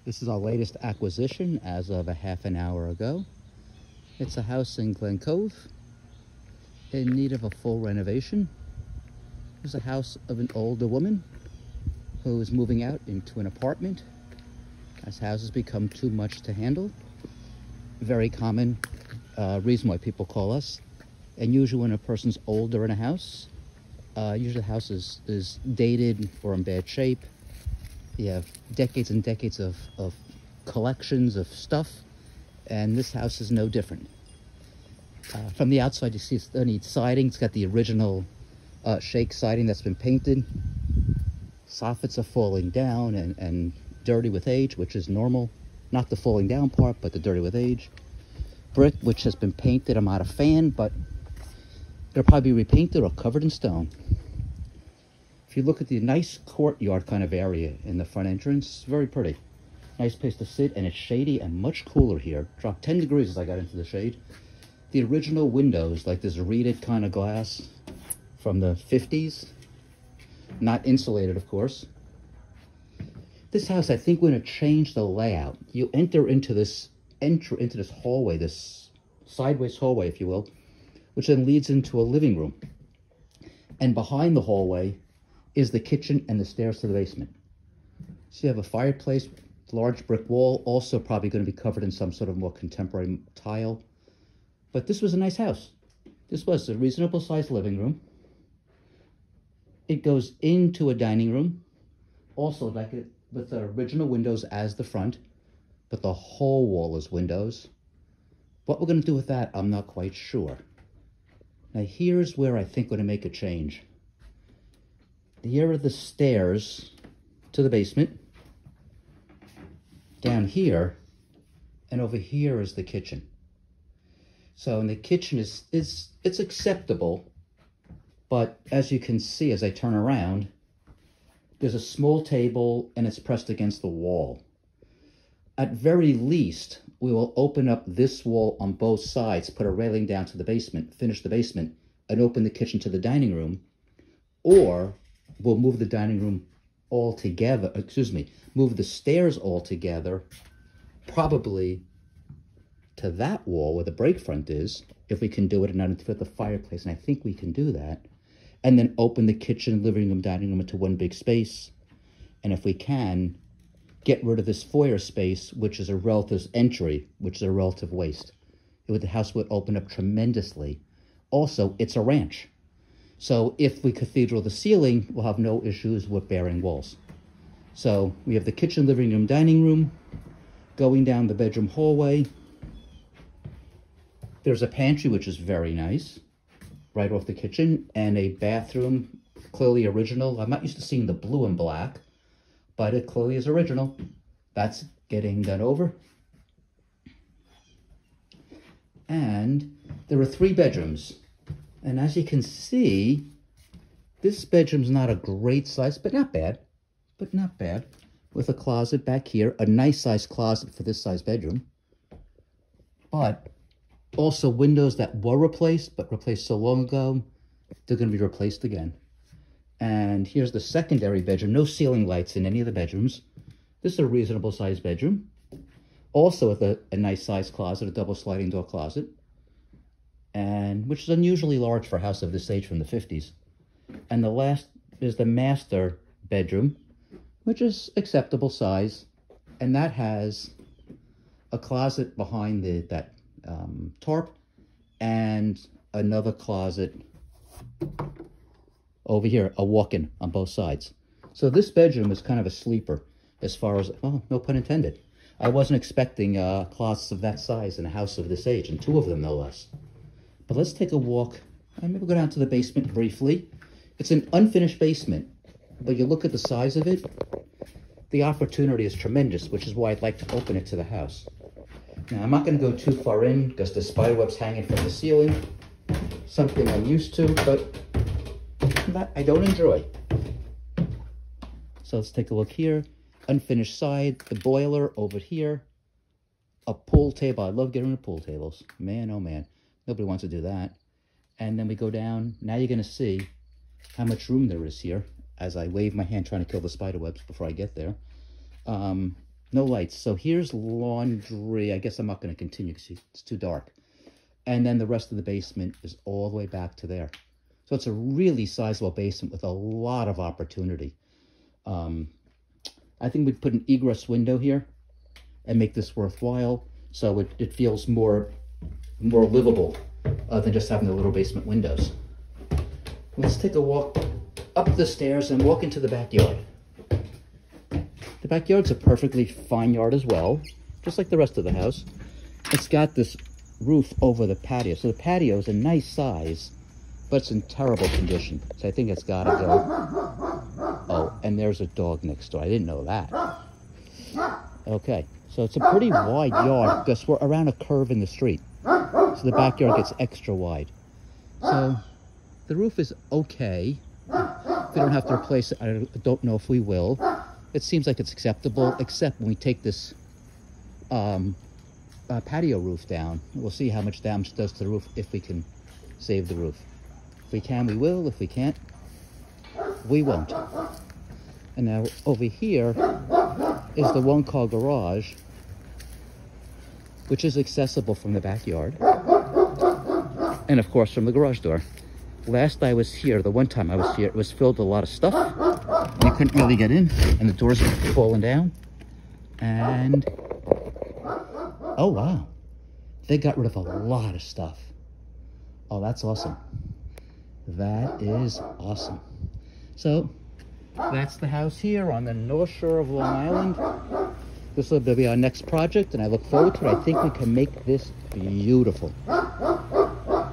This is our latest acquisition as of a half an hour ago. It's a house in Glen, Cove in need of a full renovation. It's a house of an older woman who is moving out into an apartment as houses become too much to handle. Very common reason why people call us. And usually when a person's older in a house, usually the house is dated or in bad shape. You have decades and decades of collections of stuff, and this house is no different. From the outside, you see it needs siding. It's got the original shake siding that's been painted. Soffits are falling down and dirty with age, which is normal. Not the falling down part, but the dirty with age. Brick, which has been painted. I'm not a fan, but it'll probably be repainted or covered in stone. If you look at the nice courtyard kind of area in the front entrance, very pretty. Nice place to sit, and it's shady and much cooler here. Dropped 10 degrees as I got into the shade. The original windows, like this reeded kind of glass from the 50s. Not insulated, of course. This house, I think we're going to change the layout. You enter into this hallway, this sideways hallway, if you will, which then leads into a living room. And behind the hallway is the kitchen and the stairs to the basement. So you have a fireplace, large brick wall, also probably going to be covered in some sort of more contemporary tile. But this was a nice house. This was a reasonable sized living room. It goes into a dining room, also like it with the original windows as the front, but the whole wall is windows. What we're going to do with that, I'm not quite sure. Now here's where I think we're going to make a change. Here are the stairs to the basement. Down here, and over here is the kitchen. So in the kitchen it's acceptable, but as you can see as I turn around, there's a small table and it's pressed against the wall. At very least, we will open up this wall on both sides, put a railing down to the basement, finish the basement, and open the kitchen to the dining room, or we'll move the dining room all together, move the stairs all together, probably to that wall where the break front is, if we can do it, and not fit the fireplace, and I think we can do that, and then open the kitchen, living room, dining room into one big space, and if we can, get rid of this foyer space, which is a relative entry, which is a relative waste. The house would open up tremendously. Also, it's a ranch. So if we cathedral the ceiling, we'll have no issues with bearing walls. So we have the kitchen, living room, dining room. Going down the bedroom hallway, there's a pantry, which is very nice, right off the kitchen, and a bathroom, clearly original. I'm not used to seeing the blue and black, but it clearly is original. That's getting done over. And there are 3 bedrooms. And as you can see, this bedroom's not a great size, but not bad. With a closet back here, a nice size closet for this size bedroom. But also windows that were replaced, but replaced so long ago, they're going to be replaced again. And here's the secondary bedroom. No ceiling lights in any of the bedrooms. This is a reasonable sized bedroom. Also with a nice sized closet, a double sliding door closet. And which is unusually large for a house of this age from the 50s. And the last is the master bedroom, which is acceptable size. And that has a closet behind that tarp and another closet over here, a walk-in on both sides. So this bedroom is kind of a sleeper as far as, oh, no pun intended. I wasn't expecting closets of that size in a house of this age, and 2 of them no less. But let's take a walk, and maybe go down to the basement briefly. It's an unfinished basement, but you look at the size of it, the opportunity is tremendous, which is why I'd like to open it to the house. Now, I'm not going to go too far in because the spiderweb's hanging from the ceiling. Something I'm used to, but that I don't enjoy. So let's take a look here. Unfinished side, the boiler over here, a pool table. I love getting rid of pool tables. Man, oh man. Nobody wants to do that. And then we go down. Now you're going to see how much room there is here as I wave my hand trying to kill the spider webs before I get there. No lights. So here's laundry. I guess I'm not going to continue because it's too dark. And then the rest of the basement is all the way back to there. So it's a really sizable basement with a lot of opportunity. I think we'd put an egress window here and make this worthwhile, so it feels more livable than just having the little basement windows. Let's take a walk up the stairs and walk into the backyard. The backyard's a perfectly fine yard as well, just like the rest of the house. It's got this roof over the patio, so the patio is a nice size, but it's in terrible condition, so I think it's gotta go. Oh, and there's a dog next door. I didn't know that. Okay, so it's a pretty wide yard because we're around a curve in the street, so the backyard gets extra wide. So the roof is okay. We don't have to replace it. I don't know if we will. It seems like it's acceptable, except when we take this patio roof down. We'll see how much damage it does to the roof if we can save the roof. If we can, we will. If we can't, we won't. And now over here is the one-car garage, which is accessible from the backyard. And of course from the garage door. Last I was here, the one time I was here, it was filled with a lot of stuff. And you couldn't really get in, and the doors were falling down. And, oh wow, they got rid of a lot of stuff. Oh, that's awesome. That is awesome. So, that's the house here on the North Shore of Long Island. This will be our next project, and I look forward to it. I think we can make this beautiful.